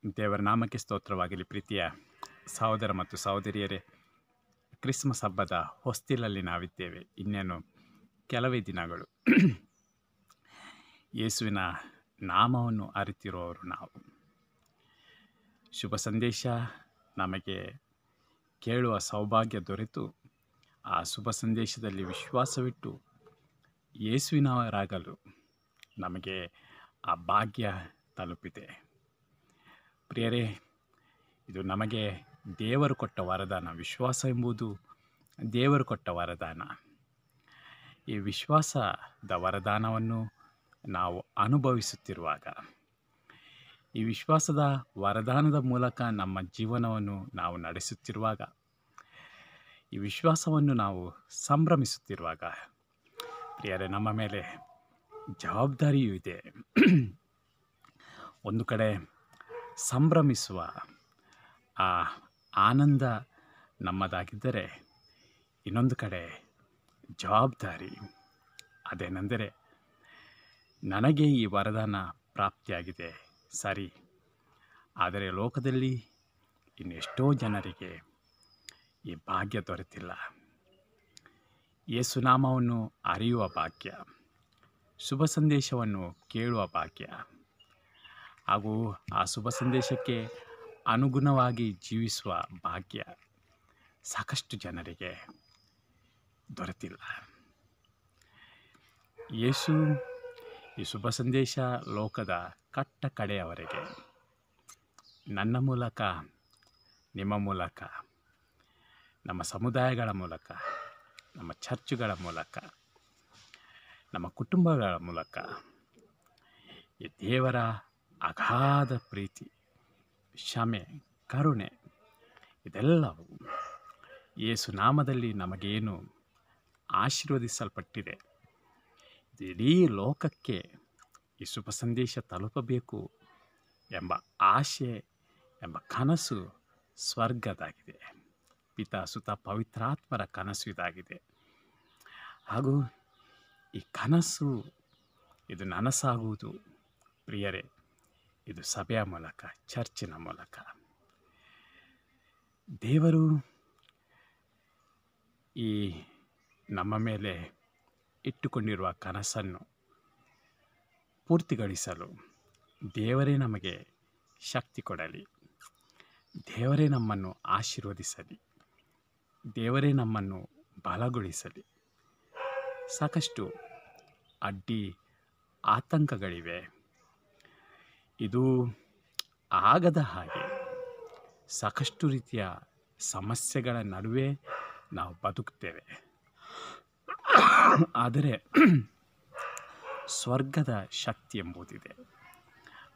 ದೇವರ ನಾಮಕ್ಕೆ ಸ್ತೋತ್ರವಾಗಲಿ. ಪ್ರೀತಿಯ ಸಹೋದರ ಮತ್ತು ಸಹೋದರಿಯರೇ, ಕ್ರಿಸ್ಮಸ್ ಹಬ್ಬದ ಹೊಸ್ತಿಲಲ್ಲಿ ನಾವಿದ್ದೇವೆ. ಇನ್ನೇನು ಕೆಲವೇ ದಿನಗಳು. ಯೇಸುವಿನ ನಾಮವನ್ನು ಅರಿತಿರುವವರು ನಾವು. ಶುಭ ಸಂದೇಶ ನಮಗೆ ಕೇಳುವ ಸೌಭಾಗ್ಯ ದೊರೆತು, ಆ ಶುಭ ಸಂದೇಶದಲ್ಲಿ ವಿಶ್ವಾಸವಿಟ್ಟು ಯೇಸುವಿನವರಾಗಲು ನಮಗೆ ಆ ಭಾಗ್ಯ ತಲುಪಿದೆ. ಪ್ರಿಯರೇ, ಇದು ನಮಗೆ ದೇವರು ಕೊಟ್ಟ ವರದಾನ. ವಿಶ್ವಾಸ ಎಂಬುದು ದೇವರು ಕೊಟ್ಟ ವರದಾನ. ಈ ವಿಶ್ವಾಸದ ವರದಾನವನ್ನು ನಾವು ಅನುಭವಿಸುತ್ತಿರುವಾಗ, ಈ ವಿಶ್ವಾಸದ ವರದಾನದ ಮೂಲಕ ನಮ್ಮ ಜೀವನವನ್ನು ನಾವು ನಡೆಸುತ್ತಿರುವಾಗ, ಈ ವಿಶ್ವಾಸವನ್ನು ನಾವು ಸಂಭ್ರಮಿಸುತ್ತಿರುವಾಗ, ಪ್ರಿಯರೇ, ನಮ್ಮ ಮೇಲೆ ಜವಾಬ್ದಾರಿಯೂ ಇದೆ. ಒಂದು ಕಡೆ ಸಂಭ್ರಮಿಸುವ ಆ ಆನಂದ ನಮ್ಮದಾಗಿದ್ದರೆ, ಇನ್ನೊಂದು ಕಡೆ ಜವಾಬ್ದಾರಿ. ಅದೇನೆಂದರೆ, ನನಗೆ ಈ ವರದಾನ ಪ್ರಾಪ್ತಿಯಾಗಿದೆ ಸರಿ, ಆದರೆ ಲೋಕದಲ್ಲಿ ಇನ್ನೆಷ್ಟೋ ಜನರಿಗೆ ಈ ಭಾಗ್ಯ ದೊರೆತಿಲ್ಲ. ಯೇಸುನಾಮವನ್ನು ಅರಿಯುವ ಭಾಗ್ಯ, ಶುಭ ಸಂದೇಶವನ್ನು ಕೇಳುವ ಭಾಗ್ಯ, ಹಾಗೂ ಆ ಶುಭ ಸಂದೇಶಕ್ಕೆ ಅನುಗುಣವಾಗಿ ಜೀವಿಸುವ ಭಾಗ್ಯ ಸಾಕಷ್ಟು ಜನರಿಗೆ ದೊರೆತಿಲ್ಲ. ಯೇಸು ಈ ಶುಭ ಸಂದೇಶ ಲೋಕದ ಕಟ್ಟ ಕಡೆಯವರೆಗೆ ನನ್ನ ಮೂಲಕ, ನಿಮ್ಮ ಮೂಲಕ, ನಮ್ಮ ಸಮುದಾಯಗಳ ಮೂಲಕ, ನಮ್ಮ ಚರ್ಚುಗಳ ಮೂಲಕ, ನಮ್ಮ ಕುಟುಂಬಗಳ ಮೂಲಕ ಈ ದೇವರ ಅಗಾಧ ಪ್ರೀತಿ, ಕ್ಷಮೆ, ಕರುಣೆ ಇದೆಲ್ಲವೂ ಯೇಸು ನಾಮದಲ್ಲಿ ನಮಗೇನು ಆಶೀರ್ವದಿಸಲ್ಪಟ್ಟಿದೆ, ಇಡೀ ಲೋಕಕ್ಕೆ ಈ ಶುಭ ಸಂದೇಶ ತಲುಪಬೇಕು ಎಂಬ ಆಶೆ, ಎಂಬ ಕನಸು ಸ್ವರ್ಗದಾಗಿದೆ. ಪಿತಾ, ಸುತ, ಪವಿತ್ರಾತ್ಮರ ಕನಸು ಇದಾಗಿದೆ. ಹಾಗೂ ಈ ಕನಸು ಇದು ನನಸಾಗುವುದು ಪ್ರಿಯರೇ, ಇದು ಸಭೆಯ ಮೂಲಕ, ಚರ್ಚಿನ ಮೂಲಕ. ದೇವರು ಈ ನಮ್ಮ ಮೇಲೆ ಇಟ್ಟುಕೊಂಡಿರುವ ಕನಸನ್ನು ಪೂರ್ತಿಗೊಳಿಸಲು ದೇವರೇ ನಮಗೆ ಶಕ್ತಿ ಕೊಡಲಿ. ದೇವರೇ ನಮ್ಮನ್ನು ಆಶೀರ್ವದಿಸಲಿ. ದೇವರೇ ನಮ್ಮನ್ನು ಬಲಗೊಳಿಸಲಿ. ಸಾಕಷ್ಟು ಅಡ್ಡಿ ಆತಂಕಗಳಿವೆ. ಇದು ಆಗದ ಹಾಗೆ ಸಾಕಷ್ಟು ರೀತಿಯ ಸಮಸ್ಯೆಗಳ ನಡುವೆ ನಾವು ಬದುಕುತ್ತೇವೆ. ಆದರೆ ಸ್ವರ್ಗದ ಶಕ್ತಿ ಎಂಬುದಿದೆ.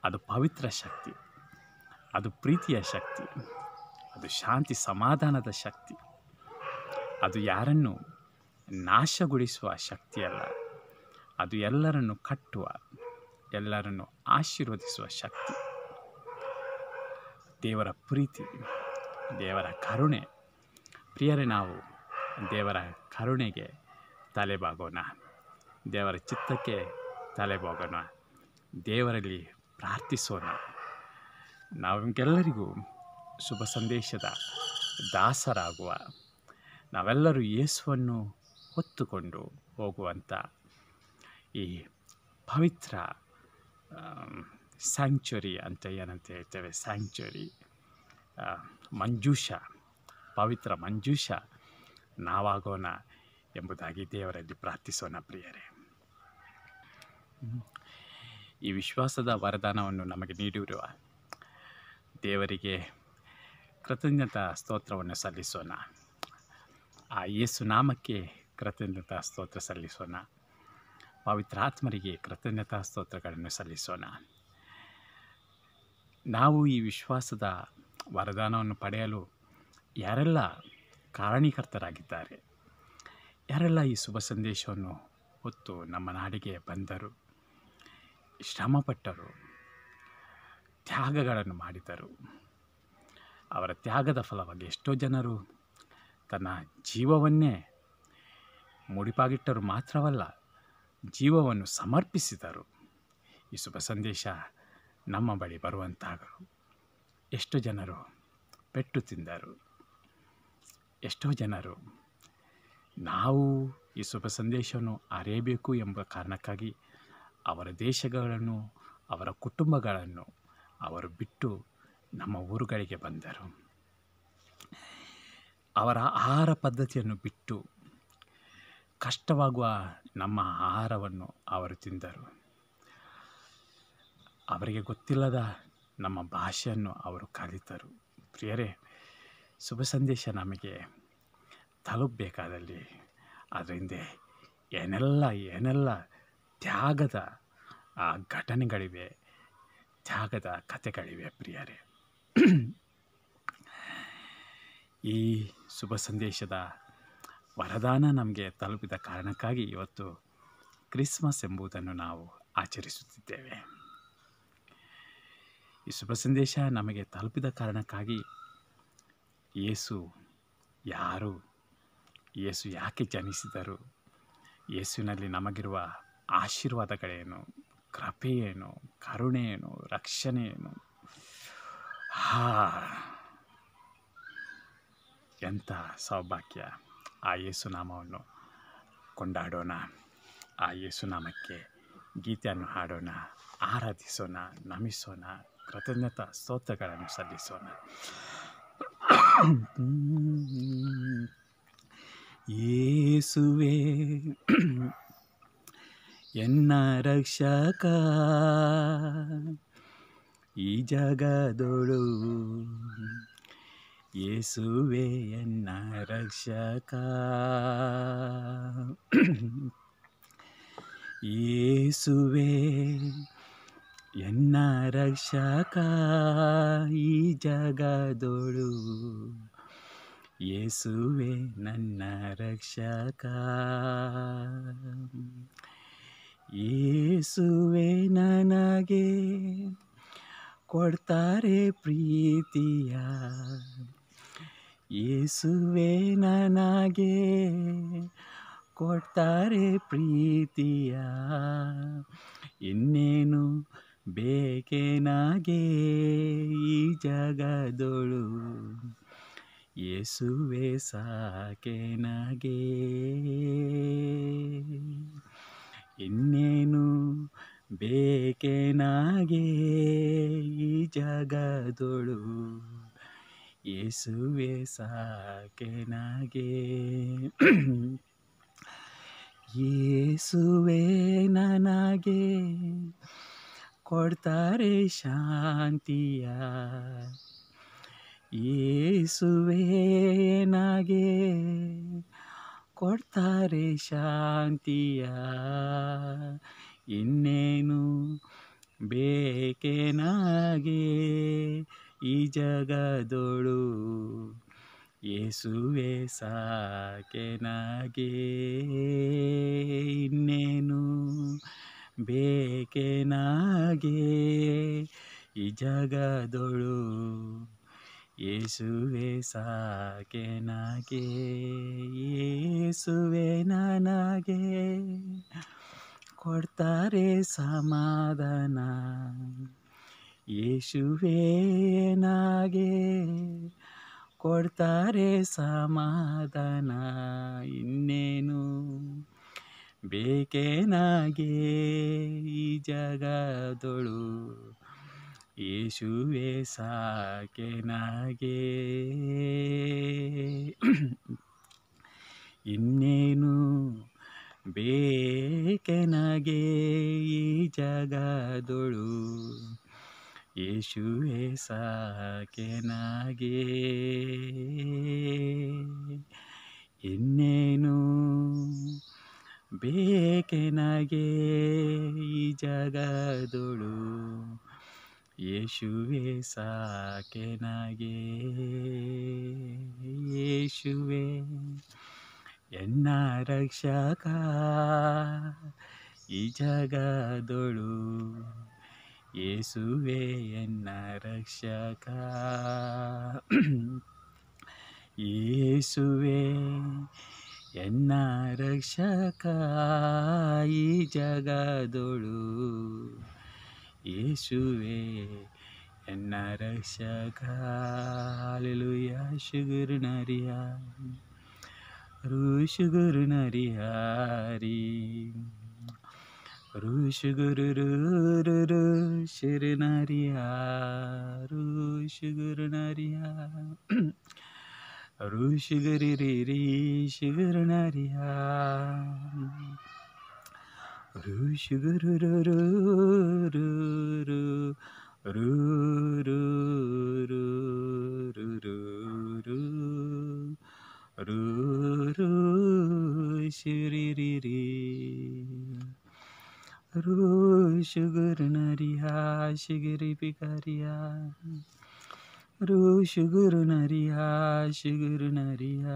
ಅದು ಪವಿತ್ರ ಶಕ್ತಿ, ಅದು ಪ್ರೀತಿಯ ಶಕ್ತಿ, ಅದು ಶಾಂತಿ ಸಮಾಧಾನದ ಶಕ್ತಿ. ಅದು ಯಾರನ್ನು ನಾಶಗೊಳಿಸುವ ಶಕ್ತಿಯಲ್ಲ, ಅದು ಎಲ್ಲರನ್ನು ಕಟ್ಟುವ, ಎಲ್ಲರನ್ನು ಆಶೀರ್ವದಿಸುವ ಶಕ್ತಿ. ದೇವರ ಪ್ರೀತಿ, ದೇವರ ಕರುಣೆ. ಪ್ರಿಯರೇ, ನಾವು ದೇವರ ಕರುಣೆಗೆ ತಲೆಬಾಗೋಣ, ದೇವರ ಚಿತ್ತಕ್ಕೆ ತಲೆಬಾಗೋಣ, ದೇವರಲ್ಲಿ ಪ್ರಾರ್ಥಿಸೋಣ. ನಮಗೆಲ್ಲರಿಗೂ ಶುಭ ಸಂದೇಶದ ದಾಸರಾಗುವ, ನಾವೆಲ್ಲರೂ ಯೇಸುವನ್ನು ಹೊತ್ತುಕೊಂಡು ಹೋಗುವಂಥ ಈ ಪವಿತ್ರ ಸ್ಯಾಂಕ್ಚುರಿ ಅಂತ ಏನಂತ ಹೇಳ್ತೇವೆ, ಸ್ಯಾಂಕ್ಚುರಿ ಮಂಜೂಷ, ಪವಿತ್ರ ಮಂಜೂಷ ನಾವಾಗೋಣ ಎಂಬುದಾಗಿ ದೇವರಲ್ಲಿ ಪ್ರಾರ್ಥಿಸೋಣ. ಪ್ರಿಯರೇ, ಈ ವಿಶ್ವಾಸದ ವರದಾನವನ್ನು ನಮಗೆ ನೀಡಿರುವ ದೇವರಿಗೆ ಕೃತಜ್ಞತಾ ಸ್ತೋತ್ರವನ್ನು ಸಲ್ಲಿಸೋಣ. ಆ ಯೇಸು ನಾಮಕ್ಕೆ ಕೃತಜ್ಞತಾ ಸ್ತೋತ್ರ ಸಲ್ಲಿಸೋಣ. ಪವಿತ್ರಾತ್ಮರಿಗೆ ಕೃತಜ್ಞತಾ ಸ್ತೋತ್ರಗಳನ್ನು ಸಲ್ಲಿಸೋಣ. ನಾವು ಈ ವಿಶ್ವಾಸದ ವರದಾನವನ್ನು ಪಡೆಯಲು ಯಾರೆಲ್ಲ ಕಾರಣೀಕರ್ತರಾಗಿದ್ದಾರೆ, ಯಾರೆಲ್ಲ ಈ ಶುಭ ಸಂದೇಶವನ್ನು ಹೊತ್ತು ನಮ್ಮ ನಾಡಿಗೆ ಬಂದರು, ಶ್ರಮಪಟ್ಟರು, ತ್ಯಾಗಗಳನ್ನು ಮಾಡಿದರು, ಅವರ ತ್ಯಾಗದ ಫಲವಾಗಿ ಎಷ್ಟೋ ಜನರು ತನ್ನ ಜೀವವನ್ನೇ ಮುಡಿಪಾಗಿಟ್ಟರು ಮಾತ್ರವಲ್ಲ, ಜೀವವನ್ನು ಸಮರ್ಪಿಸಿದರು. ಈ ಶುಭ ಸಂದೇಶ ನಮ್ಮ ಬಳಿ ಬರುವಂತಾಗಲು ಎಷ್ಟೋ ಜನರು ಪೆಟ್ಟು ತಿಂದರು. ಎಷ್ಟೋ ಜನರು ನಾವು ಈ ಶುಭ ಸಂದೇಶವನ್ನು ಅರಿಯಬೇಕು ಎಂಬ ಕಾರಣಕ್ಕಾಗಿ ಅವರ ದೇಶಗಳನ್ನು, ಅವರ ಕುಟುಂಬಗಳನ್ನು ಅವರು ಬಿಟ್ಟು ನಮ್ಮ ಊರುಗಳಿಗೆ ಬಂದರು. ಅವರ ಆಹಾರ ಪದ್ಧತಿಯನ್ನು ಬಿಟ್ಟು ಕಷ್ಟವಾಗುವ ನಮ್ಮ ಆಹಾರವನ್ನು ಅವರು ತಿಂದರು. ಅವರಿಗೆ ಗೊತ್ತಿಲ್ಲದ ನಮ್ಮ ಭಾಷೆಯನ್ನು ಅವರು ಕಲಿತರು. ಪ್ರಿಯರೇ, ಶುಭ ಸಂದೇಶ ನಮಗೆ ತಲುಪಬೇಕಾದಲ್ಲಿ ಅದರ ಹಿಂದೆ ಏನೆಲ್ಲ ತ್ಯಾಗದ ಘಟನೆಗಳಿವೆ, ತ್ಯಾಗದ ಕಥೆಗಳಿವೆ. ಪ್ರಿಯರೇ, ಈ ಶುಭ ಸಂದೇಶದ ವರದಾನ ನಮಗೆ ತಲುಪಿದ ಕಾರಣಕ್ಕಾಗಿ ಇವತ್ತು ಕ್ರಿಸ್ಮಸ್ ಎಂಬುದನ್ನು ನಾವು ಆಚರಿಸುತ್ತಿದ್ದೇವೆ. ಈ ಶುಭ ಸಂದೇಶ ನಮಗೆ ತಲುಪಿದ ಕಾರಣಕ್ಕಾಗಿ ಯೇಸು ಯಾರು, ಯೇಸು ಯಾಕೆ ಜನಿಸಿದರು, ಯೇಸುವಿನಲ್ಲಿ ನಮಗಿರುವ ಆಶೀರ್ವಾದಗಳೇನು, ಕೃಪೆ ಏನು, ಕರುಣೆ ಏನು, ರಕ್ಷಣೆ ಏನು. ಎಂಥ ಸೌಭಾಗ್ಯ! ಆ ಯೇಸುನಾಮವನ್ನು ಕೊಂಡಾಡೋಣ, ಆ ಯೇಸುನಾಮಕ್ಕೆ ಗೀತೆಯನ್ನು ಹಾಡೋಣ, ಆರಾಧಿಸೋಣ, ನಮಿಸೋಣ, ಕೃತಜ್ಞತಾ ಸ್ತೋತ್ರಗಳನ್ನು ಸಲ್ಲಿಸೋಣ. ಯೇಸುವೇ ಎನ್ನ ರಕ್ಷಕ, ಈ ಜಗದೊಳು ಯೇಸುವೇ ಎನ್ನ ರಕ್ಷಕ. ಯೇಸುವೇ ಎನ್ನ ರಕ್ಷಕ, ಈ ಜಗದೊಳು ಯೇಸುವೇ ನನ್ನ ರಕ್ಷಕ. ಯೇಸುವೇ ನನಗೆ ಕೊಡ್ತಾರೆ ಪ್ರೀತಿಯ, ಯೇಸುವೇ ನನಗೆ ಕೊಡ್ತಾರೆ ಪ್ರೀತಿಯ. ಇನ್ನೇನು ಬೇಕೆ ನನಗೆ ಈ ಜಗದೊಳು, ಯೇಸುವೇ ಸಾಕೆ ನನಗೆ. ಇನ್ನೇನು ಬೇಕೆ ನನಗೆ ಈ ಜಗದೊಳು, ಯೇಸುವೇ ಸಾಕೆ ನನಗೆ. ಯೇಸುವೇ ನನಗೆ ಕೊಡ್ತಾರೆ ಶಾಂತಿಯ, ಯೇಸುವೇ ನನಗೆ ಕೊಡ್ತಾರೆ ಶಾಂತಿಯ. ಇನ್ನೇನು ಬೇಕೆ ನನಗೆ ಈ ಜಗದೊಳು, ಯೇಸುವೇ ಸಾಕೆ ನನಗೆ. ಇನ್ನೇನು ಬೇಕೆ ನನಗೆ ಈ ಜಗದೊಳು, ಯೇಸುವೇ ಸಾಕೆ ನನಗೆ. ಯೇಸುವೇ ನನಗೆ ಕೊಡ್ತಾರೆ ಸಮಾಧಾನ, ಯೇಸುವೇ ನನಗೆ ಕೊಡ್ತಾರೆ ಸಮಾಧಾನ. ಇನ್ನೇನು ಬೇಕೆ ನನಗೆ ಈ ಜಗದೊಳು, ಯೇಸುವೇ ಸಾಕೆ ನನಗೆ. ಇನ್ನೇನು ಬೇಕೆ ನನಗೆ ಈ ಜಗದೊಳು, ಯೇಸುವೇ ಸಾಕೆ ನನಗೆ. ಇನ್ನೇನು ಬೇಕೆ ನನಗೆ ಈ ಜಗದೊಳು, ಯೇಸುವೇ ಸಾಕೆ ನನಗೆ. ಯೇಸುವೇ ಎನ್ನ ರಕ್ಷಕ, ಈ ಜಗದೊಳು ಯೇಸುವೇ ಎನ್ನ ರಕ್ಷಕ. ಯೇಸುವೇ ಎನ್ನ ರಕ್ಷಕ, ಈ ಜಗದೊಳು ಯೇಸುವೇ ಎನ್ನ ರಕ್ಷಕ ಹಾಲೆಲೂಯ ಶುಗರು ನರಿಯ ರೂ ಶುಗರು ನರಿಹಾರಿ ರೂ ಶುಗರು ರೂ ರೂ ರೂ ಶಿರು ನರಿಯ ರೂ ಶುಗರು ನರಿಯ ರೂ ಶುಗರಿ ರೀ ರೀ ಶುಗರು ನರಿಯ ರೂ ಶುಗರು ರೂ ರೂ ರೂ ರೂ ರೂ ರೂ ರೂ ರೂ ರೂ ರೂ ರೂ ಶಿರಿ ರಿ ರೀ ರೂ ಶುಗರು ನರಿಯ ಶಿಗರಿ ಪಿಕರಿಯ ರೂ ಶುಗರು ನರಿಯ ಶಿಗರು ನರಿಯ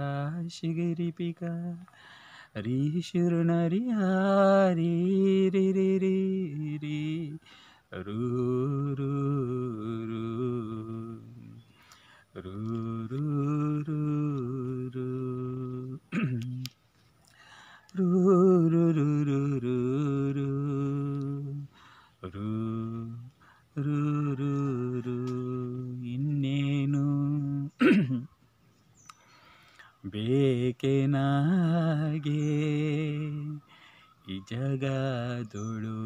ಶಿಗರಿ ಪಿಕ ರೀ ಶುರು ನರಿಯ ರೀ ರಿ ರಿ ರಿ ರೀ ರೂ ರೂ ರೂ ರೂ ರೂ ರೂ ರೂ ರೂ ರೂ ರೂ ರೂ ರೂ ರೂ ರೂ ರೂ ರೂ ಇನ್ನೇನು ಬೇಕೆನಾಗೆ ಈ ಜಗದೊಳು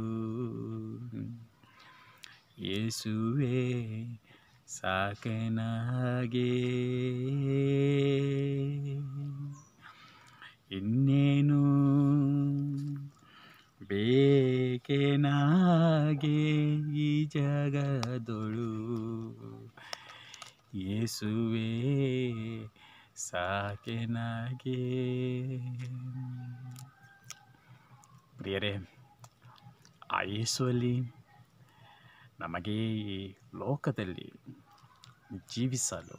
ಯೇಸುವೆ ಸಾಕೆನಾಗೆ ಇನ್ನೇನು ಬೇಕೆನಾಗೆ ಈ ಜಗದೊಳು ಯೇಸುವೆ ಸಾಕೆನಾಗೆ. ಪ್ರಿಯರೇ, ಆ ಯೇಸುವಲ್ಲಿ ನಮಗೆ ಈ ಲೋಕದಲ್ಲಿ ಜೀವಿಸಲು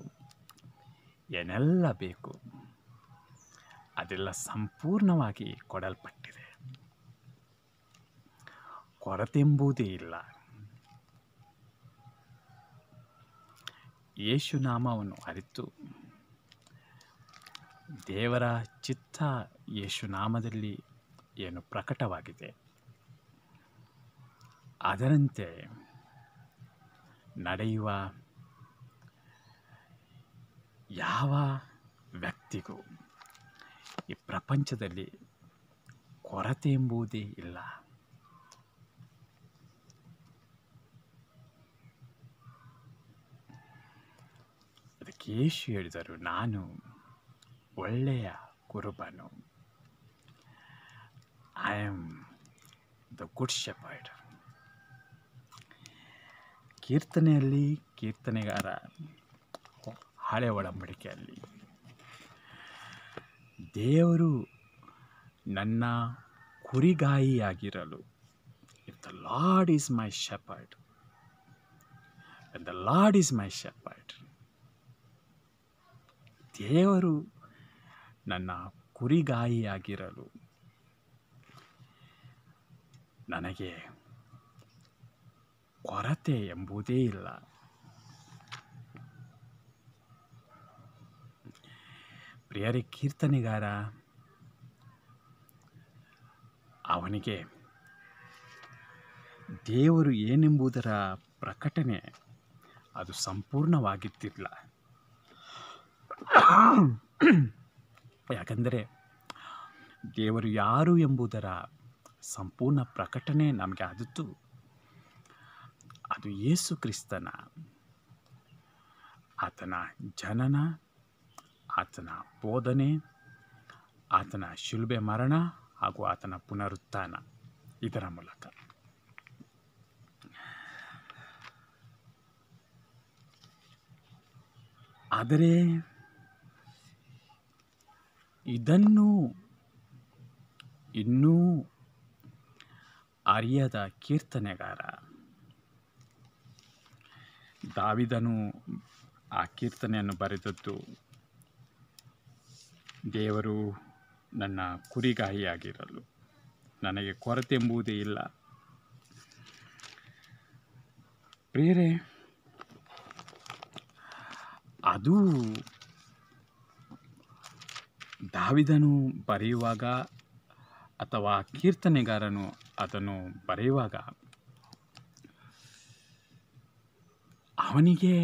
ಏನೆಲ್ಲ ಬೇಕು ಅದೆಲ್ಲ ಸಂಪೂರ್ಣವಾಗಿ ಕೊಡಲ್ಪಟ್ಟಿದೆ. ಕೊರತೆಂಬುದೇ ಇಲ್ಲ. ಯೇಸು ನಾಮವನ್ನು ಅರಿತು ದೇವರ ಚಿತ್ತ ಯೇಸು ನಾಮದಲ್ಲಿ ಏನು ಪ್ರಕಟವಾಗಿದೆ ಅದರಂತೆ ನಡೆಯುವ ಯಾವ ವ್ಯಕ್ತಿಗೂ ಈ ಪ್ರಪಂಚದಲ್ಲಿ ಕೊರತೆ ಎಂಬುದೇ ಇಲ್ಲ. ಅದಕ್ಕೆ ಯೇಸು ಹೇಳಿದರು, ನಾನು ಒಳ್ಳೆಯ ಕುರುಬನು. I am the good shepherd. ಕೀರ್ತನೆಯಲ್ಲಿ ಕೀರ್ತನೆಗಾರ ಹಳೆ ಒಡಂಬಡಿಕೆಯಲ್ಲಿ ದೇವರು ನನ್ನ ಕುರಿಗಾಯಿಯಾಗಿರಲು, if the Lord is my shepherd, when the Lord is my shepherd, ದೇವರು ನನ್ನ ಕುರಿಗಾಯಿಯಾಗಿರಲು ನನಗೆ ಕೊರತೆ ಎಂಬುದೇ ಇಲ್ಲ. ಪ್ರಿಯರೇ, ಕೀರ್ತನೆಗಾರ ಅವನಿಗೆ ದೇವರು ಏನೆಂಬುದರ ಪ್ರಕಟಣೆ ಅದು ಸಂಪೂರ್ಣವಾಗಿದ್ದಿಲ್ಲ. ಯಾಕಂದರೆ ದೇವರು ಯಾರು ಎಂಬುದರ ಸಂಪೂರ್ಣ ಪ್ರಕಟಣೆ ನಮಗೆ ಆದದ್ದು ಅದು ಯೇಸು ಕ್ರಿಸ್ತನ ಆತನ ಜನನ, ಆತನ ಬೋಧನೆ, ಆತನ ಶಿಲುಬೆ ಮರಣ ಹಾಗೂ ಆತನ ಪುನರುತ್ಥಾನ ಇದರ ಮೂಲಕ. ಆದರೆ ಇದನ್ನು ಇನ್ನೂ ಅರಿಯದ ಕೀರ್ತನೆಗಾರ ದಾವಿದನು ಆ ಕೀರ್ತನೆಯನ್ನು ಬರೆದದ್ದು, ದೇವರು ನನ್ನ ಕುರಿಗಾಯಿಯಾಗಿರಲು ನನಗೆ ಕೊರತೆ ಎಂಬುದೇ ಇಲ್ಲ. ಪ್ರಿಯರೇ, ಅದು ದಾವಿದನು ಬರೆಯುವಾಗ ಅಥವಾ ಕೀರ್ತನೆಗಾರನು ಅದನ್ನು ಬರೆಯುವಾಗ ಅವನಿಗೆ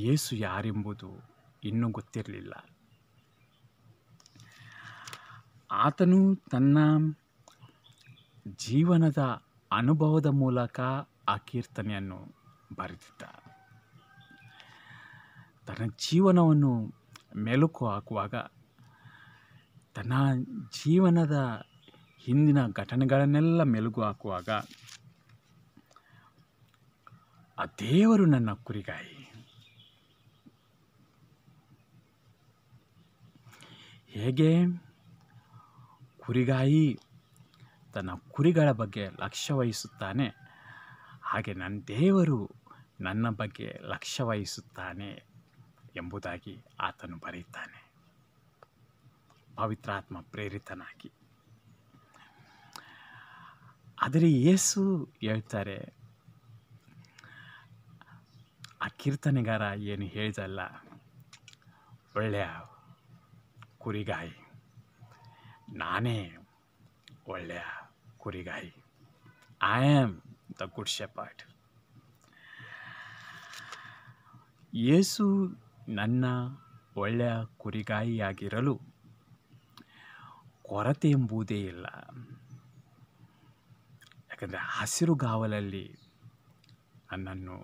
ಯೇಸು ಯಾರೆಂಬುದು ಇನ್ನೂ ಗೊತ್ತಿರಲಿಲ್ಲ. ಆತನು ತನ್ನ ಜೀವನದ ಅನುಭವದ ಮೂಲಕ ಆ ಕೀರ್ತನೆಯನ್ನು ಬರೆದಿದ್ದ. ತನ್ನ ಜೀವನವನ್ನು ಮೆಲುಕು ಹಾಕುವಾಗ, ತನ್ನ ಜೀವನದ ಹಿಂದಿನ ಘಟನೆಗಳನ್ನೆಲ್ಲ ಮೆಲುಕು ಹಾಕುವಾಗ, ಆ ದೇವರು ನನ್ನ ಕುರಿಗಾಯಿ, ಹೇಗೆ ಕುರಿಗಾಯಿ ತನ್ನ ಕುರಿಗಳ ಬಗ್ಗೆ ಲಕ್ಷ್ಯ ವಹಿಸುತ್ತಾನೆ, ಹಾಗೆ ನನ್ನ ದೇವರು ನನ್ನ ಬಗ್ಗೆ ಲಕ್ಷ್ಯ ವಹಿಸುತ್ತಾನೆ ಎಂಬುದಾಗಿ ಆತನು ಬರೆಯುತ್ತಾನೆ, ಪವಿತ್ರಾತ್ಮ ಪ್ರೇರಿತನಾಗಿ. ಆದರೆ ಯೇಸು ಹೇಳ್ತಾರೆ, ಆ ಕೀರ್ತನೆಗಾರ ಏನು ಹೇಳಿದಲ್ಲ, ಒಳ್ಳೆಯ ಕುರಿಗಾಯಿ, ನಾನೇ ಒಳ್ಳೆಯ ಕುರಿಗಾಯಿ, I am the good shepherd. ಯೇಸು ನನ್ನ ಒಳ್ಳೆಯ ಕುರಿಗಾಯಿಯಾಗಿರಲು ಕೊರತೆ ಎಂಬುದೇ ಇಲ್ಲ. ಯಾಕಂದರೆ ಹಸಿರುಗಾವಲಲ್ಲಿ ನನ್ನನ್ನು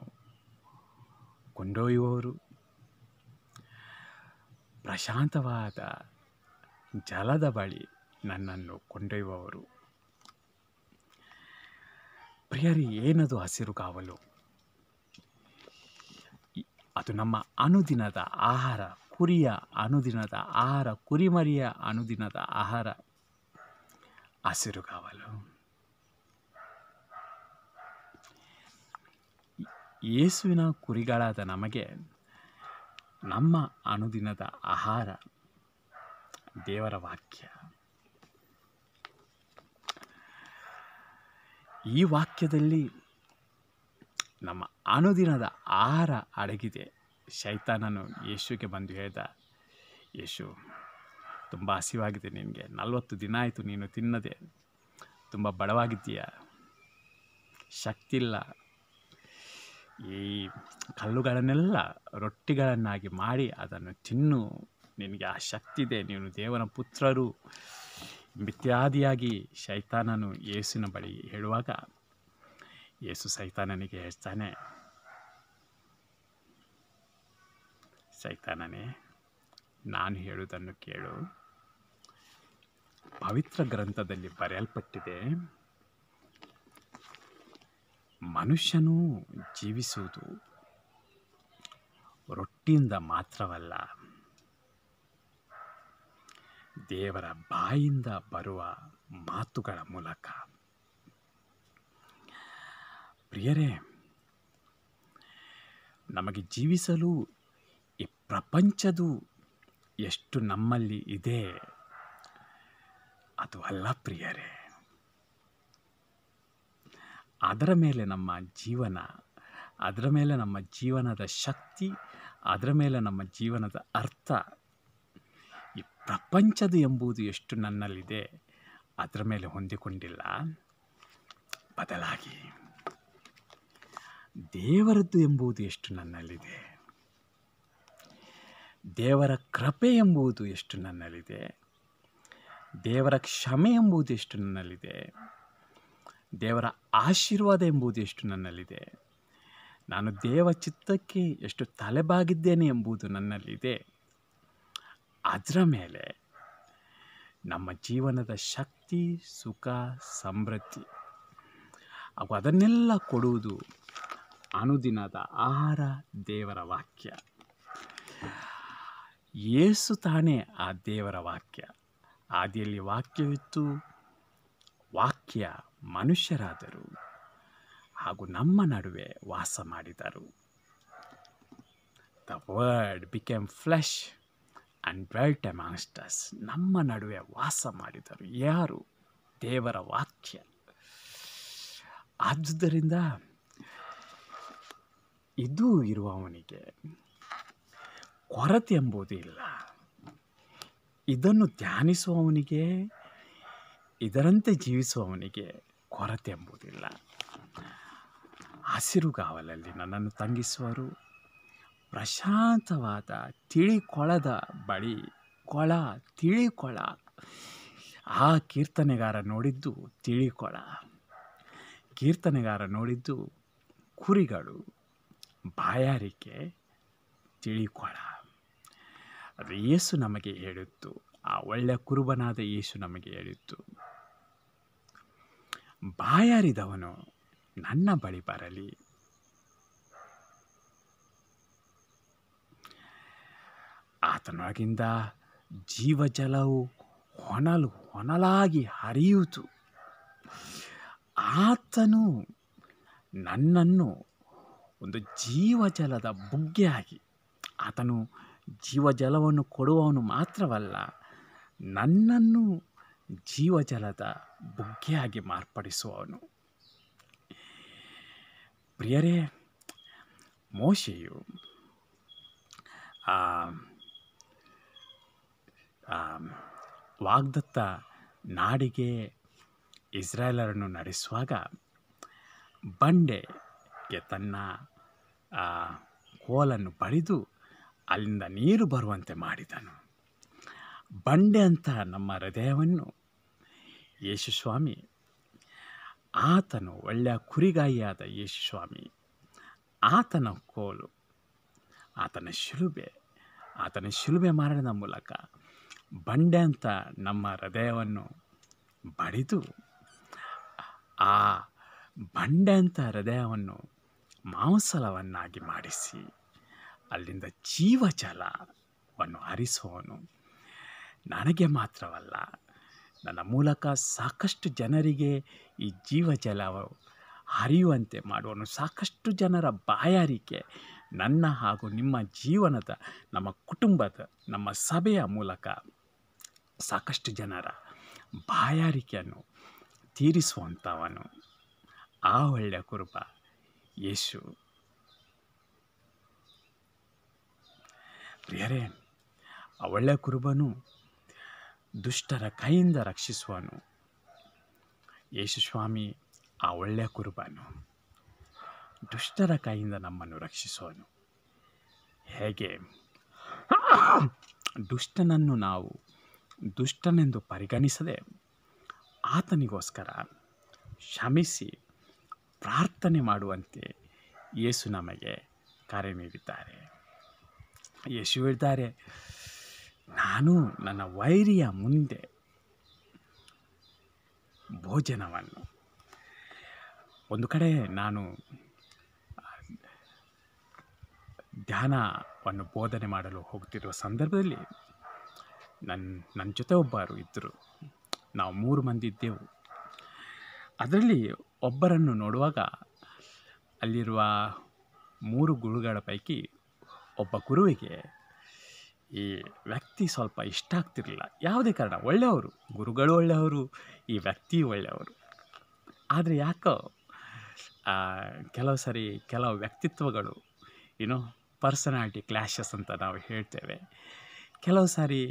ಕೊಂಡೊಯ್ಯುವವರು, ಪ್ರಶಾಂತವಾದ ಜಲದ ಬಳಿ ನನ್ನನ್ನು ಕೊಂಡೊಯ್ಯುವವರು. ಪ್ರಿಯರೇ, ಏನದು ಹಸಿರುಗಾವಲು? ಅದು ನಮ್ಮ ಅನುದಿನದ ಆಹಾರ, ಕುರಿಯ ಅನುದಿನದ ಆಹಾರ, ಕುರಿಮರಿಯ ಅನುದಿನದ ಆಹಾರ ಹಸಿರುಗಾವಲು. ಯೇಸುವಿನ ಕುರಿಗಳಾದ ನಮಗೆ ನಮ್ಮ ಅನುದಿನದ ಆಹಾರ ದೇವರ ವಾಕ್ಯ. ಈ ವಾಕ್ಯದಲ್ಲಿ ನಮ್ಮ ಅನುದಿನದ ಆಹಾರ ಅಡಗಿದೆ. ಶೈತಾನನು ಯೇಸುವಿಗೆ ಬಂದು ಹೇಳ್ದ, ಯೇಸು, ತುಂಬ ಹಸಿವಾಗಿದೆ ನಿನಗೆ, 40 ದಿನ ಆಯಿತು ನೀನು ತಿನ್ನದೆ, ತುಂಬ ಬಡವಾಗಿದ್ದೀಯ, ಶಕ್ತಿ ಇಲ್ಲ, ಈ ಕಲ್ಲುಗಳನ್ನೆಲ್ಲ ರೊಟ್ಟಿಗಳನ್ನಾಗಿ ಮಾಡಿ ಅದನ್ನು ತಿನ್ನು, ನಿನಗೆ ಆ ಶಕ್ತಿ ಇದೆ, ನೀನು ದೇವನ ಪುತ್ರರು ಇತ್ಯಾದಿಯಾಗಿ ಶೈತಾನನು ಯೇಸುವಿನ ಬಳಿ ಹೇಳುವಾಗ, ಯೇಸು ಸೈತಾನನಿಗೆ ಹೇಳ್ತಾನೆ, ಸೈತಾನನೇ, ನಾನು ಹೇಳುವುದನ್ನು ಕೇಳು. ಪವಿತ್ರ ಗ್ರಂಥದಲ್ಲಿ ಬರೆಯಲ್ಪಟ್ಟಿದೆ, ಮನುಷ್ಯನು ಜೀವಿಸುವುದು ರೊಟ್ಟಿಯಿಂದ ಮಾತ್ರವಲ್ಲ, ದೇವರ ಬಾಯಿಂದ ಬರುವ ಮಾತುಗಳ ಮೂಲಕ. ಪ್ರಿಯರೇ, ನಮಗೆ ಜೀವಿಸಲು ಈ ಪ್ರಪಂಚದು ಎಷ್ಟು ನಮ್ಮಲ್ಲಿ ಇದೆ ಅದು ಅಲ್ಲ ಪ್ರಿಯರೇ. ಅದರ ಮೇಲೆ ನಮ್ಮ ಜೀವನ, ಅದರ ಮೇಲೆ ನಮ್ಮ ಜೀವನದ ಶಕ್ತಿ, ಅದರ ಮೇಲೆ ನಮ್ಮ ಜೀವನದ ಅರ್ಥ. ಈ ಪ್ರಪಂಚದ ಎಂಬುದು ಎಷ್ಟು ನನ್ನಲ್ಲಿದೆ ಅದರ ಮೇಲೆ ಹೊಂದಿಕೊಂಡಿಲ್ಲ, ಬದಲಾಗಿ ದೇವರದ್ದು ಎಂಬುದು ಎಷ್ಟು ನನ್ನಲ್ಲಿದೆ, ದೇವರ ಕೃಪೆ ಎಂಬುದು ಎಷ್ಟು ನನ್ನಲ್ಲಿದೆ, ದೇವರ ಕ್ಷಮೆ ಎಂಬುದು ಎಷ್ಟು ನನ್ನಲ್ಲಿದೆ, ದೇವರ ಆಶೀರ್ವಾದ ಎಂಬುದು ಎಷ್ಟು ನನ್ನಲ್ಲಿದೆ, ನಾನು ದೇವ ಚಿತ್ತಕ್ಕೆ ಎಷ್ಟು ತಲೆಬಾಗಿದ್ದೇನೆ ಎಂಬುದು ನನ್ನಲ್ಲಿದೆ. ಅದರ ಮೇಲೆ ನಮ್ಮ ಜೀವನದ ಶಕ್ತಿ, ಸುಖ, ಸಮೃದ್ಧಿ ಹಾಗೂ ಅದನ್ನೆಲ್ಲ ಕೊಡುವುದು ಅನುದಿನದ ಆಹಾರ, ದೇವರ ವಾಕ್ಯ. ಯೇಸು ತಾನೇ ಆ ದೇವರ ವಾಕ್ಯ. ಆದಿಯಲ್ಲಿ ವಾಕ್ಯವಿತ್ತು, ವಾಕ್ಯ ಮನುಷ್ಯರಾದರು ಹಾಗೂ ನಮ್ಮ ನಡುವೆ ವಾಸ ಮಾಡಿದರು. The word became flesh and dwelt amongst us. ನಮ್ಮ ನಡುವೆ ವಾಸ ಮಾಡಿದರು. ಯಾರು? ದೇವರ ವಾಕ್ಯ. ಆದುದರಿಂದ ಇದು ಇರುವವನಿಗೆ ಕೊರತೆ ಎಂಬುದು ಇಲ್ಲ. ಇದನ್ನು ಧ್ಯಾನಿಸುವವನಿಗೆ, ಇದರಂತೆ ಜೀವಿಸುವವನಿಗೆ ಕೊರತೆ ಎಂಬುದಿಲ್ಲ. ಹಸಿರುಗಾವಲಲ್ಲಿ ನನ್ನನ್ನು ತಂಗಿಸುವರು. ಪ್ರಶಾಂತವಾದ ತಿಳಿ ಕೊಳದ ಬಳಿ, ತಿಳಿ ಕೊಳ. ಆ ಕೀರ್ತನೆಗಾರ ನೋಡಿದ್ದು ತಿಳಿ ಕೊಳ. ಕೀರ್ತನೆಗಾರ ನೋಡಿದ್ದು ಕುರಿಗಳು, ಬಾಯಾರಿಕೆ, ತಿಳಿ ಕೊಳ. ಅದು ಯೇಸು ನಮಗೆ ಹೇಳಿತ್ತು, ಆ ಒಳ್ಳೆಯ ಕುರುಬನಾದ ಯೇಸು ನಮಗೆ ಹೇಳಿತ್ತು, ಬಾಯಾರಿದವನು ನನ್ನ ಬಳಿ ಬರಲಿ. ಆತನೊಳಗಿಂದ ಜೀವಜಲವು ಹೊನಲಾಗಿ ಹರಿಯಿತು. ಆತನು ನನ್ನನ್ನು ಒಂದು ಜೀವಜಲದ ಬುಗ್ಗೆಯಾಗಿ, ಆತನು ಜೀವಜಲವನ್ನು ಕೊಡುವವನು ಮಾತ್ರವಲ್ಲ, ನನ್ನನ್ನು ಜೀವಜಲದ ಬುಗ್ಗೆಯಾಗಿ ಮಾರ್ಪಡಿಸುವವನು. ಪ್ರಿಯರೇ, ಮೋಶೆಯು ವಾಗ್ದತ್ತ ನಾಡಿಗೆ ಇಸ್ರಾಯೇಲರನ್ನು ನಡೆಸುವಾಗ ಬಂಡೆಗೆ ತನ್ನ ಕೋಲನ್ನು ಬಡಿದು ಅಲ್ಲಿಂದ ನೀರು ಬರುವಂತೆ ಮಾಡಿದನು. ಬಂಡೆ ಅಂತ ನಮ್ಮ ಹೃದಯವನ್ನು ಯೇಸುಸ್ವಾಮಿ, ಆತನು ಒಳ್ಳೆಯ ಕುರಿಗಾಯಿಯಾದ ಯೇಸುಸ್ವಾಮಿ, ಆತನ ಕೋಲು, ಆತನ ಶಿಲುಬೆ ಮರಣದ ಮೂಲಕ ಬಂಡೆ ಅಂತ ನಮ್ಮ ಹೃದಯವನ್ನು ಬಡಿದು, ಆ ಬಂಡೆ ಅಂತ ಹೃದಯವನ್ನು ಮಾಂಸಲವನ್ನಾಗಿ ಮಾಡಿಸಿ ಅಲ್ಲಿಂದ ಜೀವಜಲವನ್ನು ಹರಿಸುವವನು. ನನಗೆ ಮಾತ್ರವಲ್ಲ, ನನ್ನ ಮೂಲಕ ಸಾಕಷ್ಟು ಜನರಿಗೆ ಈ ಜೀವಜಲವು ಹರಿಯುವಂತೆ ಮಾಡುವನು. ಸಾಕಷ್ಟು ಜನರ ಬಾಯಾರಿಕೆ ನನ್ನ ಹಾಗೂ ನಿಮ್ಮ ಜೀವನದ, ನಮ್ಮ ಕುಟುಂಬದ, ನಮ್ಮ ಸಭೆಯ ಮೂಲಕ ಸಾಕಷ್ಟು ಜನರ ಬಾಯಾರಿಕೆಯನ್ನು ತೀರಿಸುವಂಥವನು ಆ ಒಳ್ಳೆಯ ಕುರುಬ ಯೇಸು. ಪ್ರಿಯರೇ, ಆ ಒಳ್ಳೆಯ ಕುರುಬನು ದುಷ್ಟರ ಕೈಯಿಂದ ರಕ್ಷಿಸುವನು. ಯೇಸುಸ್ವಾಮಿ ಆ ಒಳ್ಳೆಯ ಕುರುಬನು ದುಷ್ಟರ ಕೈಯಿಂದ ನಮ್ಮನ್ನು ರಕ್ಷಿಸುವನು. ಹೇಗೆ? ದುಷ್ಟನನ್ನು ನಾವು ದುಷ್ಟನೆಂದು ಪರಿಗಣಿಸದೆ ಆತನಿಗೋಸ್ಕರ ಕ್ಷಮಿಸಿ ಪ್ರಾರ್ಥನೆ ಮಾಡುವಂತೆ ಯೇಸು ನಮಗೆ ಕರೆ ನೀಡಿದ್ದಾರೆ. ಯೇಸು ಹೇಳಿದ್ದಾರೆ, ನಾನು ನನ್ನ ವೈರಿಯ ಮುಂದೆ ಭೋಜನವನ್ನು. ಒಂದು ಕಡೆ ನಾನು ಧ್ಯಾನವನ್ನು ಬೋಧನೆ ಮಾಡಲು ಹೋಗ್ತಿರುವ ಸಂದರ್ಭದಲ್ಲಿ ನನ್ನ ಜೊತೆ ಒಬ್ಬರು ಇದ್ದರು. ನಾವು 3 ಮಂದಿ ಇದ್ದೆವು. ಅದರಲ್ಲಿ ಒಬ್ಬರನ್ನು ನೋಡುವಾಗ ಅಲ್ಲಿರುವ 3 ಗುರುಗಳ ಪೈಕಿ ಒಬ್ಬ ಗುರುವಿಗೆ ಈ ವ್ಯಕ್ತಿ ಸ್ವಲ್ಪ ಇಷ್ಟ ಆಗ್ತಿರಲಿಲ್ಲ. ಯಾವುದೇ ಕಾರಣ, ಒಳ್ಳೆಯವರು, ಗುರುಗಳು ಒಳ್ಳೆಯವರು, ಈ ವ್ಯಕ್ತಿ ಒಳ್ಳೆಯವರು. ಆದರೆ ಯಾಕೋ ಕೆಲವು ಸರಿ ಕೆಲವು ವ್ಯಕ್ತಿತ್ವಗಳು, ಪರ್ಸನಾಲಿಟಿ ಕ್ಲ್ಯಾಶಸ್ ಅಂತ ನಾವು ಹೇಳ್ತೇವೆ. ಕೆಲವು ಸಾರಿ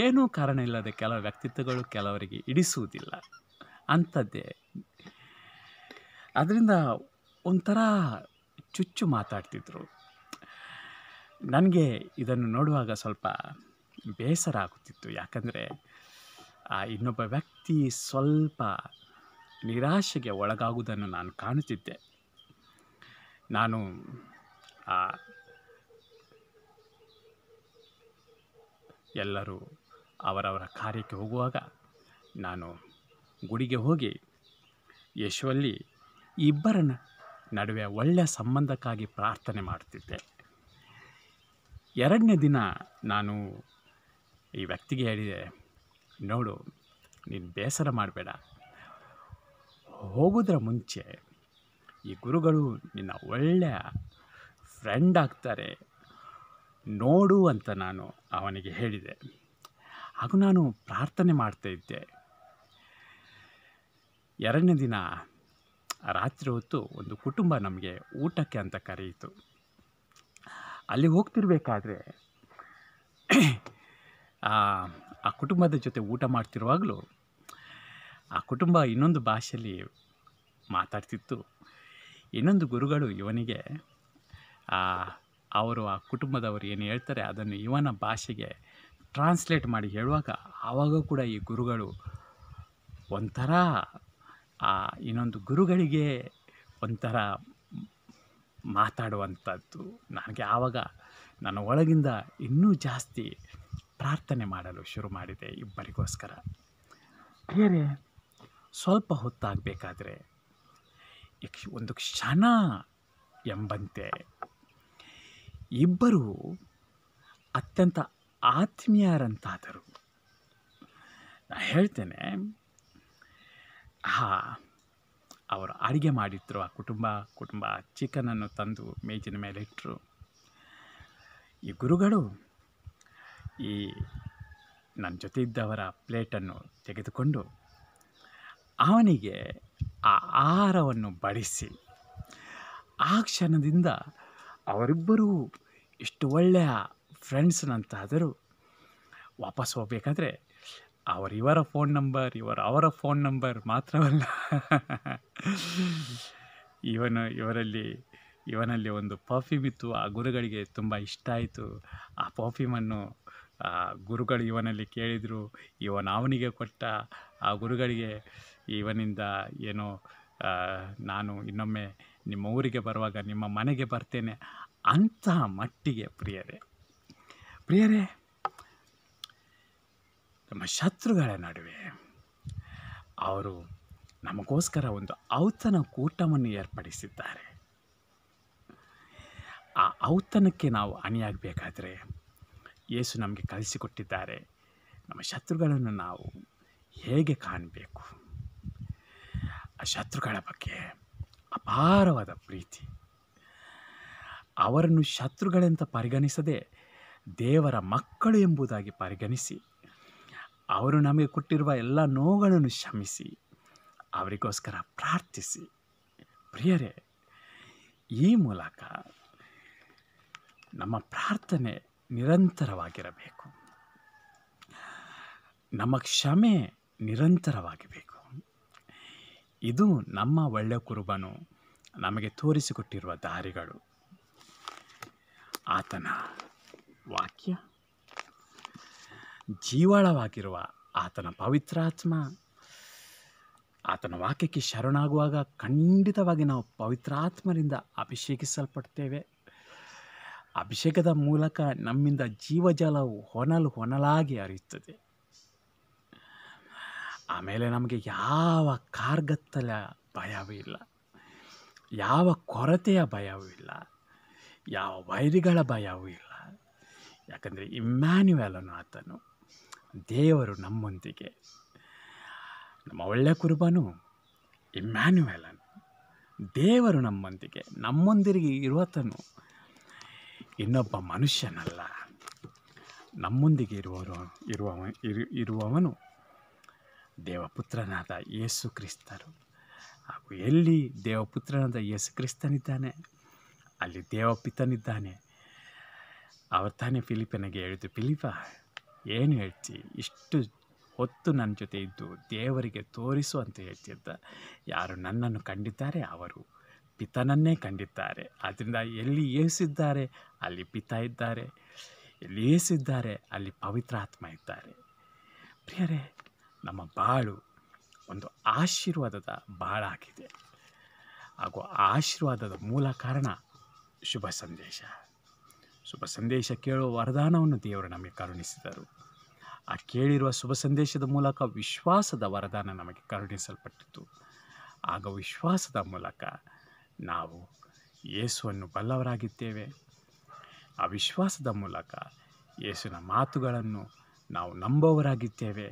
ಏನೂ ಕಾರಣ ಇಲ್ಲದೆ ಕೆಲವು ವ್ಯಕ್ತಿತ್ವಗಳು ಕೆಲವರಿಗೆ ಇಡಿಸುವುದಿಲ್ಲ. ಅಂಥದ್ದೇ. ಅದರಿಂದ ಒಂಥರ ಚುಚ್ಚು ಮಾತಾಡ್ತಿದ್ರು. ನನಗೆ ಇದನ್ನು ನೋಡುವಾಗ ಸ್ವಲ್ಪ ಬೇಸರ ಆಗುತ್ತಿತ್ತು. ಯಾಕಂದರೆ ಆ ಇನ್ನೊಬ್ಬ ವ್ಯಕ್ತಿ ಸ್ವಲ್ಪ ನಿರಾಶೆಗೆ ಒಳಗಾಗುವುದನ್ನು ನಾನು ಕಾಣುತ್ತಿದ್ದೆ. ನಾನು ಎಲ್ಲರೂ ಅವರವರ ಕಾರ್ಯಕ್ಕೆ ಹೋಗುವಾಗ ನಾನು ಗುಡಿಗೆ ಹೋಗಿ ಯೇಸುವಲ್ಲಿ ಇಬ್ಬರ ನಡುವೆ ಒಳ್ಳೆಯ ಸಂಬಂಧಕ್ಕಾಗಿ ಪ್ರಾರ್ಥನೆ ಮಾಡುತ್ತಿದ್ದೆ. 2ನೇ ದಿನ ನಾನು ಈ ವ್ಯಕ್ತಿಗೆ ಹೇಳಿದೆ, ನೋಡು, ನೀನು ಬೇಸರ ಮಾಡಬೇಡ, ಹೋಗೋದ್ರ ಮುಂಚೆ ಈ ಗುರುಗಳು ನಿನ್ನ ಒಳ್ಳೆಯ ಫ್ರೆಂಡ್ ಆಗ್ತಾರೆ ನೋಡು ಅಂತ ನಾನು ಅವನಿಗೆ ಹೇಳಿದೆ. ಹಾಗೂ ನಾನು ಪ್ರಾರ್ಥನೆ ಮಾಡ್ತಾಯಿದ್ದೆ. 2ನೇ ದಿನ ರಾತ್ರಿ ಹೊತ್ತು ಒಂದು ಕುಟುಂಬ ನಮಗೆ ಊಟಕ್ಕೆ ಅಂತ ಕರೆಯಿತು. ಅಲ್ಲಿ ಹೋಗ್ತಿರ್ಬೇಕಾದ್ರೆ ಆ ಕುಟುಂಬದ ಜೊತೆ ಊಟ ಮಾಡ್ತಿರುವಾಗಲೂ ಆ ಕುಟುಂಬ ಇನ್ನೊಂದು ಭಾಷೆಯಲ್ಲಿ ಮಾತಾಡ್ತಿತ್ತು. ಇನ್ನೊಂದು ಗುರುಗಳು ಇವನಿಗೆ ಅವರು ಆ ಕುಟುಂಬದವರು ಏನು ಹೇಳ್ತಾರೆ ಅದನ್ನು ಇವನ ಭಾಷೆಗೆ ಟ್ರಾನ್ಸ್ಲೇಟ್ ಮಾಡಿ ಹೇಳುವಾಗ ಆವಾಗ ಕೂಡ ಈ ಗುರುಗಳು ಒಂಥರ ಇನ್ನೊಂದು ಗುರುಗಳಿಗೆ ಒಂಥರ ಮಾತಾಡುವಂಥದ್ದು. ನನಗೆ ಆವಾಗ ನನ್ನ ಒಳಗಿಂದ ಇನ್ನೂ ಜಾಸ್ತಿ ಪ್ರಾರ್ಥನೆ ಮಾಡಲು ಶುರು ಮಾಡಿದೆ ಇಬ್ಬರಿಗೋಸ್ಕರ. ಬೇರೆ ಸ್ವಲ್ಪ ಹೊತ್ತಾಗಬೇಕಾದ್ರೆ ಒಂದು ಕ್ಷಣ ಎಂಬಂತೆ ಇಬ್ಬರು ಅತ್ಯಂತ ಆತ್ಮೀಯರಂತಾದರು. ನಾನು ಹೇಳ್ತೇನೆ, ಅವರು ಅಡುಗೆ ಮಾಡಿದ್ರು. ಆ ಕುಟುಂಬ ಚಿಕನನ್ನು ತಂದು ಮೇಜಿನ ಮೇಲೆ ಇಟ್ಟರು. ಈ ಗುರುಗಳು ಈ ನನ್ನ ಜೊತೆ ಇದ್ದವರ ಪ್ಲೇಟನ್ನು ತೆಗೆದುಕೊಂಡು ಅವನಿಗೆ ಆ ಆಹಾರವನ್ನು ಬಡಿಸಿ, ಆ ಕ್ಷಣದಿಂದ ಅವರಿಬ್ಬರೂ ಇಷ್ಟು ಒಳ್ಳೆಯ ಫ್ರೆಂಡ್ಸ್ನಂತಾದರೂ ವಾಪಸ್ ಹೋಗಬೇಕಾದ್ರೆ ಇವರ ಫೋನ್ ನಂಬರ್ ಅವರ ಫೋನ್ ನಂಬರ್ ಮಾತ್ರವಲ್ಲ, ಇವನಲ್ಲಿ ಒಂದು ಪರ್ಫ್ಯೂಮ್ ಇತ್ತು. ಆ ಗುರುಗಳಿಗೆ ತುಂಬ ಇಷ್ಟ ಆಯಿತು. ಆ ಪರ್ಫ್ಯೂಮನ್ನು ಗುರುಗಳು ಇವನಲ್ಲಿ ಕೇಳಿದರು. ಅವನಿಗೆ ಕೊಟ್ಟ. ಆ ಗುರುಗಳಿಗೆ ಇವನಿಂದ ಏನೋ ನಾನು ಇನ್ನೊಮ್ಮೆ ನಿಮ್ಮ ಊರಿಗೆ ಬರುವಾಗ ನಿಮ್ಮ ಮನೆಗೆ ಬರ್ತೇನೆ ಅಂತಹ ಮಟ್ಟಿಗೆ ಪ್ರಿಯರೇ, ನಮ್ಮ ಶತ್ರುಗಳ ನಡುವೆ ಅವರು ನಮಗೋಸ್ಕರ ಒಂದು ಔತಣ ಕೂಟವನ್ನು ಏರ್ಪಡಿಸಿದ್ದಾರೆ. ಆ ಔತಣಕ್ಕೆ ನಾವು ಅಣಿಯಾಗಬೇಕಾದ್ರೆ ಯೇಸು ನಮಗೆ ಕಲಿಸಿಕೊಟ್ಟಿದ್ದಾರೆ ನಮ್ಮ ಶತ್ರುಗಳನ್ನು ನಾವು ಹೇಗೆ ಕಾಣಬೇಕು. ಆ ಶತ್ರುಗಳ ಬಗ್ಗೆ ಅಪಾರವಾದ ಪ್ರೀತಿ. ಅವರನ್ನು ಶತ್ರುಗಳೆಂತ ಪರಿಗಣಿಸದೆ ದೇವರ ಮಕ್ಕಳು ಎಂಬುದಾಗಿ ಪರಿಗಣಿಸಿ, ಅವರು ನಮಗೆ ಕೊಟ್ಟಿರುವ ಎಲ್ಲ ನೋವುಗಳನ್ನು ಕ್ಷಮಿಸಿ ಅವರಿಗೋಸ್ಕರ ಪ್ರಾರ್ಥಿಸಿ. ಪ್ರಿಯರೇ, ಈ ಮೂಲಕ ನಮ್ಮ ಪ್ರಾರ್ಥನೆ ನಿರಂತರವಾಗಿರಬೇಕು. ನಮ್ಮ ಕ್ಷಮೆ ನಿರಂತರವಾಗಬೇಕು. ಇದು ನಮ್ಮ ಒಳ್ಳೆಯ ಕುರುಬನು ನಮಗೆ ತೋರಿಸಿಕೊಟ್ಟಿರುವ ದಾರಿಗಳು. ಆತನ ವಾಕ್ಯ, ಜೀವಾಳವಾಗಿರುವ ಆತನ ಪವಿತ್ರಾತ್ಮ, ಆತನ ವಾಕ್ಯಕ್ಕೆ ಶರಣಾಗುವಾಗ ಖಂಡಿತವಾಗಿ ನಾವು ಪವಿತ್ರಾತ್ಮರಿಂದ ಅಭಿಷೇಕಿಸಲ್ಪಡ್ತೇವೆ. ಅಭಿಷೇಕದ ಮೂಲಕ ನಮ್ಮಿಂದ ಜೀವಜಲವು ಹೊನಲಾಗಿ ಹರಿಯುತ್ತದೆ. ಆಮೇಲೆ ನಮಗೆ ಯಾವ ಕಾರ್ಗತ್ತಲ ಭಯವೂ ಇಲ್ಲ, ಯಾವ ಕೊರತೆಯ ಭಯವೂ ಇಲ್ಲ, ಯಾವ ವೈರಿಗಳ ಭಯವೂ ಇಲ್ಲ. ಯಾಕಂದರೆ ಇಮ್ಯಾನ್ಯುಯಲನು ಆತನು, ದೇವರು ನಮ್ಮೊಂದಿಗೆ. ನಮ್ಮ ಒಳ್ಳೆಯ ಕುರುಬನು ಇಮ್ಯಾನ್ಯುಯಲನು, ದೇವರು ನಮ್ಮೊಂದಿಗೆ ಇರುವತನು ಇನ್ನೊಬ್ಬ ಮನುಷ್ಯನಲ್ಲ. ನಮ್ಮೊಂದಿಗೆ ಇರುವವನು ದೇವಪುತ್ರನಾದ ಯೇಸು ಕ್ರಿಸ್ತರು. ಹಾಗೂ ಎಲ್ಲಿ ದೇವಪುತ್ರನಾದ ಯೇಸು ಕ್ರಿಸ್ತನಿದ್ದಾನೆ ಅಲ್ಲಿ ದೇವಪಿತನಿದ್ದಾನೆ. ಅವರು ತಾನೇ ಫಿಲಿಪ್ಪನಿಗೆ ಹೇಳಿದ್ದು, ಫಿಲಿಪ್ಪ ಏನು ಹೇಳ್ತಿ, ಇಷ್ಟು ಹೊತ್ತು ನನ್ನ ಜೊತೆ ಇದ್ದು ದೇವರಿಗೆ ತೋರಿಸು ಅಂತ ಹೇಳ್ತಿದ್ದ. ಯಾರು ನನ್ನನ್ನು ಕಂಡಿದ್ದಾರೆ ಅವರು ಪಿತನನ್ನೇ ಕಂಡಿದ್ದಾರೆ. ಆದ್ದರಿಂದ ಎಲ್ಲಿ ಯೇಸಿದ್ದಾರೆ ಅಲ್ಲಿ ಪಿತ ಇದ್ದಾರೆ, ಎಲ್ಲಿ ಯೇಸಿದ್ದಾರೆ ಅಲ್ಲಿ ಪವಿತ್ರಾತ್ಮ ಇದ್ದಾರೆ. ಪ್ರಿಯರೇ, ನಮ್ಮ ಬಾಳು ಒಂದು ಆಶೀರ್ವಾದದ ಬಾಳಾಗಿದೆ. ಹಾಗೂ ಆ ಆಶೀರ್ವಾದದ ಮೂಲ ಕಾರಣ ಶುಭ ಸಂದೇಶ ಕೇಳುವ ವರದಾನವನ್ನು ದೇವರು ನಮಗೆ ಕರುಣಿಸಿದರು. ಆ ಕೇಳಿರುವ ಶುಭ ಸಂದೇಶದ ಮೂಲಕ ವಿಶ್ವಾಸದ ವರದಾನ ನಮಗೆ ಕರುಣಿಸಲ್ಪಟ್ಟಿತು. ಆಗ ವಿಶ್ವಾಸದ ಮೂಲಕ ನಾವು ಯೇಸುವನ್ನು ಬಲ್ಲವರಾಗಿದ್ದೇವೆ. ಆ ವಿಶ್ವಾಸದ ಮೂಲಕ ಯೇಸುವಿನ ಮಾತುಗಳನ್ನು ನಾವು ನಂಬುವವರಾಗಿದ್ದೇವೆ.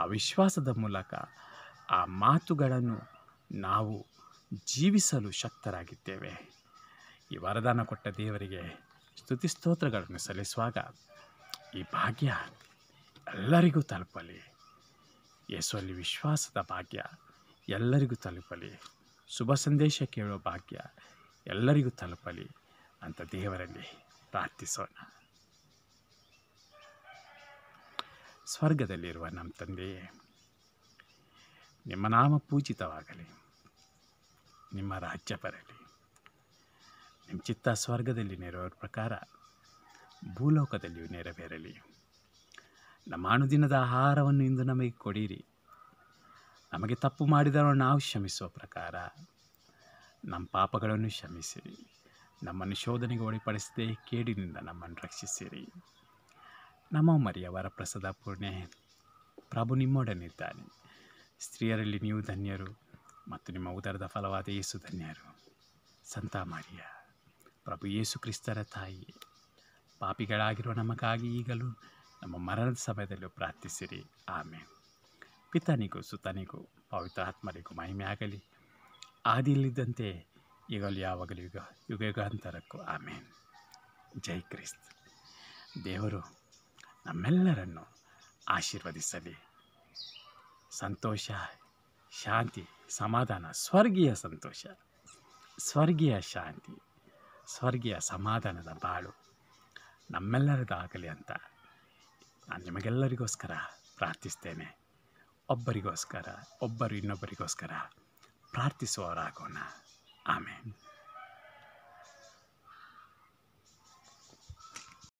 ಆ ವಿಶ್ವಾಸದ ಮೂಲಕ ಆ ಮಾತುಗಳನ್ನು ನಾವು ಜೀವಿಸಲು ಶಕ್ತರಾಗಿದ್ದೇವೆ. ಈ ವರದಾನ ಕೊಟ್ಟ ದೇವರಿಗೆ ಸ್ತುತಿ ಸ್ತೋತ್ರಗಳನ್ನು ಸಲ್ಲಿಸುವಾಗ ಈ ಭಾಗ್ಯ ಎಲ್ಲರಿಗೂ ತಲುಪಲಿ. ಯೇಸುವಲ್ಲಿ ವಿಶ್ವಾಸದ ಭಾಗ್ಯ ಎಲ್ಲರಿಗೂ ತಲುಪಲಿ. ಶುಭ ಸಂದೇಶ ಕೇಳುವ ಭಾಗ್ಯ ಎಲ್ಲರಿಗೂ ತಲುಪಲಿ ಅಂತ ದೇವರಲ್ಲಿ ಪ್ರಾರ್ಥಿಸೋಣ. ಸ್ವರ್ಗದಲ್ಲಿರುವ ನಮ್ಮ ತಂದೆಯೇ, ನಿಮ್ಮ ನಾಮ ಪೂಜಿತವಾಗಲಿ. ನಿಮ್ಮ ರಾಜ್ಯ ಬರಲಿ. ನಿಮ್ಮ ಚಿತ್ತ ಸ್ವರ್ಗದಲ್ಲಿ ನೆರವೇರೋ ಪ್ರಕಾರ ಭೂಲೋಕದಲ್ಲಿಯೂ ನೆರವೇರಲಿ. ನಮ್ಮ ಅನುದಿನದ ಆಹಾರವನ್ನು ಇಂದು ನಮಗೆ ಕೊಡಿರಿ. ನಮಗೆ ತಪ್ಪು ಮಾಡಿದವರನ್ನು ನಾವು ಕ್ಷಮಿಸುವ ಪ್ರಕಾರ ನಮ್ಮ ಪಾಪಗಳನ್ನು ಕ್ಷಮಿಸಿರಿ. ನಮ್ಮನ್ನು ಶೋಧನೆಗೆ ಒಳಪಡಿಸದೆ ಕೇಡಿನಿಂದ ನಮ್ಮನ್ನು ರಕ್ಷಿಸಿರಿ. ನಮೋ ಮರಿಯ ವರಪ್ರಸಾದ ಪೂರ್ಣೆ, ಪ್ರಭು ನಿಮ್ಮೊಡನಿದ್ದಾನೆ. ಸ್ತ್ರೀಯರಲ್ಲಿ ನೀವು ಧನ್ಯರು ಮತ್ತು ನಿಮ್ಮ ಉದರದ ಫಲವಾದ ಯೇಸು ಧನ್ಯರು. ಸಂತ ಮರಿಯ, ಪ್ರಭು ಯೇಸು ಕ್ರಿಸ್ತರ ತಾಯಿ, ಪಾಪಿಗಳಾಗಿರುವ ನಮಗಾಗಿ ಈಗಲೂ ನಮ್ಮ ಮರಣದ ಸಮಯದಲ್ಲೂ ಪ್ರಾರ್ಥಿಸಿರಿ. ಆಮೇಲೆ ಪಿತನಿಗೂ ಸುತನಿಗೂ ಪವಿತ್ರ ಆತ್ಮರಿಗೂ ಮಹಿಮೆ ಆಗಲಿ, ಆದಿಯಲ್ಲಿದ್ದಂತೆ ಈಗಲೂ ಯಾವಾಗಲೂ ಯುಗಾಂತರಕ್ಕೂ ಆಮೇನ್. ಜೈ ಕ್ರಿಸ್ತ. ದೇವರು ನಮ್ಮೆಲ್ಲರನ್ನು ಆಶೀರ್ವದಿಸಲಿ. ಸಂತೋಷ, ಶಾಂತಿ, ಸಮಾಧಾನ, ಸ್ವರ್ಗೀಯ ಸಂತೋಷ, ಸ್ವರ್ಗೀಯ ಶಾಂತಿ, ಸ್ವರ್ಗೀಯ ಸಮಾಧಾನದ ಬಾಳು ನಮ್ಮೆಲ್ಲರದಾಗಲಿ ಅಂತ ನಾನು ನಿಮಗೆಲ್ಲರಿಗೋಸ್ಕರ ಪ್ರಾರ್ಥಿಸ್ತೇನೆ. ಒಬ್ಬರು ಇನ್ನೊಬ್ಬರಿಗೋಸ್ಕರ ಪ್ರಾರ್ಥಿಸುವವರಾಗೋಣ. ಆಮೇನ್.